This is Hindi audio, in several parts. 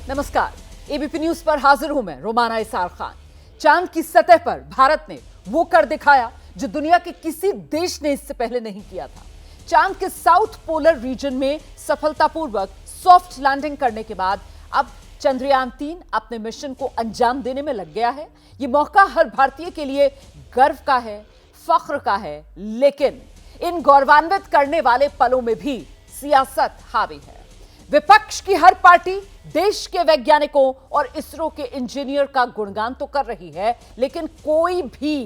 नमस्कार, एबीपी न्यूज पर हाजिर हूं मैं रोमाना इसार खान। चांद की सतह पर भारत ने वो कर दिखाया जो दुनिया के किसी देश ने इससे पहले नहीं किया था। चांद के साउथ पोलर रीजन में सफलतापूर्वक सॉफ्ट लैंडिंग करने के बाद अब चंद्रयान 3 अपने मिशन को अंजाम देने में लग गया है। ये मौका हर भारतीय के लिए गर्व का है, फख्र का है, लेकिन इन गौरवान्वित करने वाले पलों में भी सियासत हावी है। विपक्ष की हर पार्टी देश के वैज्ञानिकों और इसरो के इंजीनियर का गुणगान तो कर रही है, लेकिन कोई भी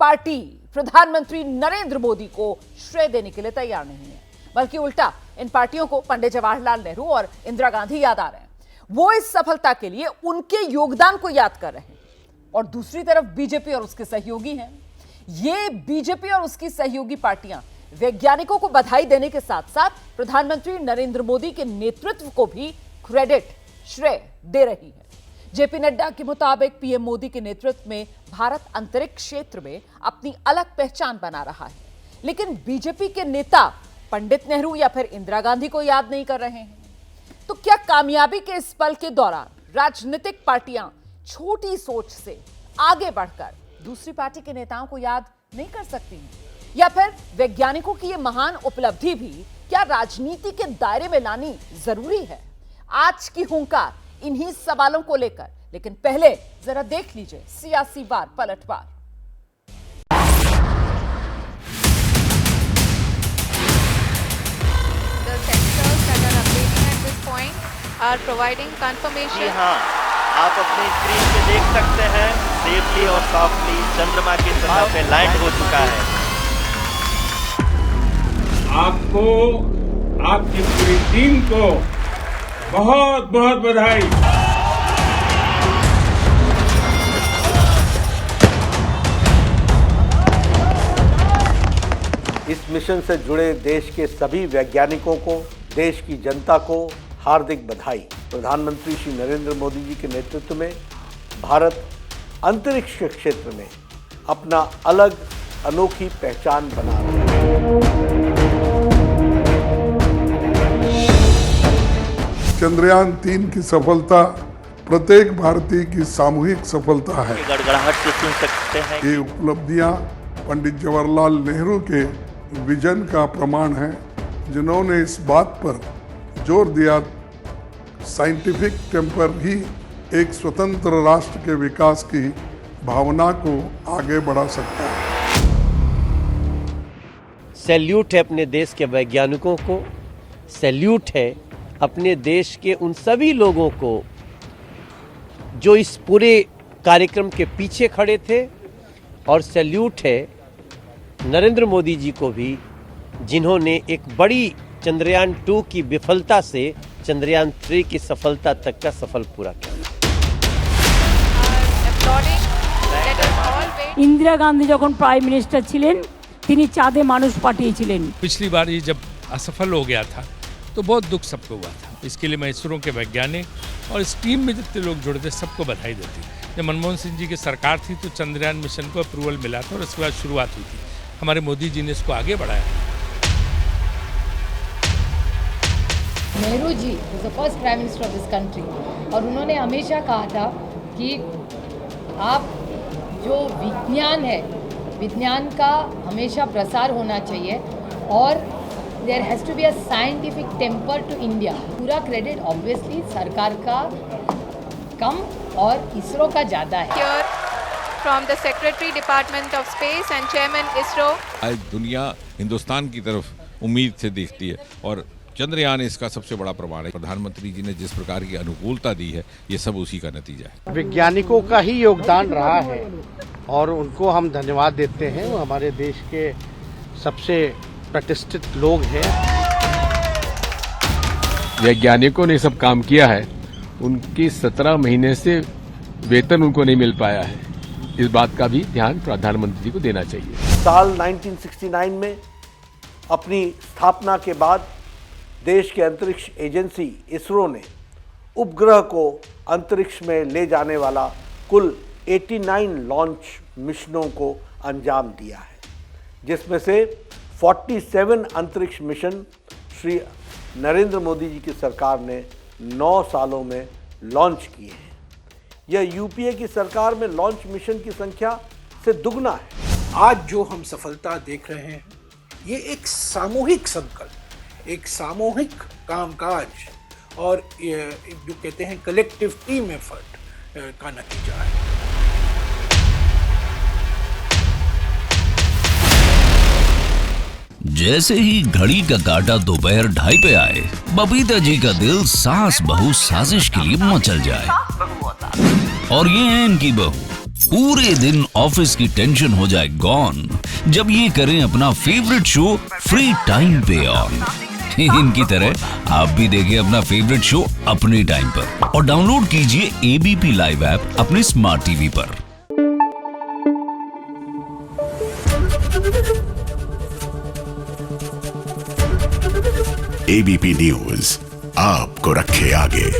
पार्टी प्रधानमंत्री नरेंद्र मोदी को श्रेय देने के लिए तैयार नहीं है, बल्कि उल्टा इन पार्टियों को पंडित जवाहरलाल नेहरू और इंदिरा गांधी याद आ रहे हैं। वो इस सफलता के लिए उनके योगदान को याद कर रहे हैं। और दूसरी तरफ बीजेपी और उसके सहयोगी हैं। ये बीजेपी और उसकी सहयोगी पार्टियां वैज्ञानिकों को बधाई देने के साथ साथ प्रधानमंत्री नरेंद्र मोदी के नेतृत्व को भी क्रेडिट, श्रेय दे रही है। जेपी नड्डा के मुताबिक पीएम मोदी के नेतृत्व में भारत अंतरिक्ष क्षेत्र में अपनी अलग पहचान बना रहा है, लेकिन बीजेपी के नेता पंडित नेहरू या फिर इंदिरा गांधी को याद नहीं कर रहे हैं। तो क्या कामयाबी के इस पल के दौरान राजनीतिक पार्टियां छोटी सोच से आगे बढ़कर दूसरी पार्टी के नेताओं को याद नहीं कर सकती हैं? या फिर वैज्ञानिकों की यह महान उपलब्धि भी क्या राजनीति के दायरे में लानी जरूरी है? आज की हुंकार इन्हीं सवालों को लेकर, लेकिन पहले जरा देख लीजिए सियासी वार पलटवार। The sensors that are updating at this point are providing confirmation. जी हाँ, आप अपनी स्क्रीन पे देख सकते हैं सेफली और सॉफ्टली चंद्रमा की सतह पे लैंड हो चुका है। आपको, आपकी पूरी टीम को बहुत बहुत बधाई। इस मिशन से जुड़े देश के सभी वैज्ञानिकों को, देश की जनता को हार्दिक बधाई। प्रधानमंत्री श्री नरेंद्र मोदी जी के नेतृत्व में भारत अंतरिक्ष के क्षेत्र में अपना अलग अनोखी पहचान बना रहा है। चंद्रयान 3 की सफलता प्रत्येक भारतीय की सामूहिक सफलता है। गड़गड़ाहट से सुन सकते हैं। ये उपलब्धियां पंडित जवाहरलाल नेहरू के विजन का प्रमाण है, जिन्होंने इस बात पर जोर दिया साइंटिफिक टेम्पर ही एक स्वतंत्र राष्ट्र के विकास की भावना को आगे बढ़ा सकता है। सैल्यूट है अपने देश के वैज्ञानिकों को, सैल्यूट है अपने देश के उन सभी लोगों को जो इस पूरे कार्यक्रम के पीछे खड़े थे, और सैल्यूट है नरेंद्र मोदी जी को भी, जिन्होंने एक बड़ी चंद्रयान 2 की विफलता से चंद्रयान 3 की सफलता तक का सफल पूरा किया। इंदिरा गांधी যখন प्राइम मिनिस्टर ছিলেন তিনি চাঁদে মানুষ পাঠিয়েছিলেন। पिछली बार ये जब असफल हो गया था तो बहुत दुख सबको हुआ था। इसके लिए मैं इसरो के वैज्ञानिक और इस टीम में जितने लोग जुड़े थे सबको बधाई देती। जब मनमोहन सिंह जी की सरकार थी तो चंद्रयान मिशन को अप्रूवल मिला था और इसके बाद शुरुआत हुई थी। हमारे मोदी जी ने इसको आगे बढ़ाया। Nehru ji was the first prime minister of this country, और उन्होंने हमेशा कहा था कि आप जो विज्ञान है, विज्ञान का हमेशा प्रसार होना चाहिए और there has to be a scientific temper to India. पूरा क्रेडिट ऑब्वियसली सरकार का कम और इसरो का ज़्यादा है। Here from the Secretary Department of Space and Chairman ISRO. आज दुनिया हिंदुस्तान की तरफ उम्मीद से देखती है और चंद्रयान इसका सबसे बड़ा प्रमाण है। प्रधानमंत्री जी ने जिस प्रकार की अनुकूलता दी है, ये सब उसी का नतीजा है। वैज्ञानिकों का ही योगदान रहा है और उनको हम धन्यवाद देते हैं। वो हमारे देश के सबसे प्रतिष्ठित लोग हैं। वैज्ञानिकों ने सब काम किया है, उनकी 17 महीने से वेतन उनको नहीं मिल पाया है। इस बात का भी ध्यान प्रधानमंत्री जी को देना चाहिए। साल 1969 में अपनी स्थापना के बाद देश के अंतरिक्ष एजेंसी इसरो ने उपग्रह को अंतरिक्ष में ले जाने वाला कुल 89 लॉन्च मिशनों को अंजाम दिया है, जिसमें से 47 अंतरिक्ष मिशन श्री नरेंद्र मोदी जी की सरकार ने 9 सालों में लॉन्च किए हैं। यह यूपीए की सरकार में लॉन्च मिशन की संख्या से दुगना है। आज जो हम सफलता देख रहे हैं ये एक सामूहिक संकल्प, एक सामूहिक कामकाज और जो कहते हैं कलेक्टिव टीम एफर्ट का नतीजा है। जैसे ही घड़ी का काटा दोपहर 2:30 पे आए, बबीता जी का दिल सास बहू साजिश के लिए मचल जाए। और ये है इनकी बहू, पूरे दिन ऑफिस की टेंशन हो जाए गॉन जब ये करें अपना फेवरेट शो फ्री टाइम पे ऑन। इनकी तरह आप भी देखें अपना फेवरेट शो अपने टाइम पर और डाउनलोड कीजिए एबीपी लाइव ऐप अपने स्मार्ट टीवी पर। एबीपी न्यूज आपको रखे आगे।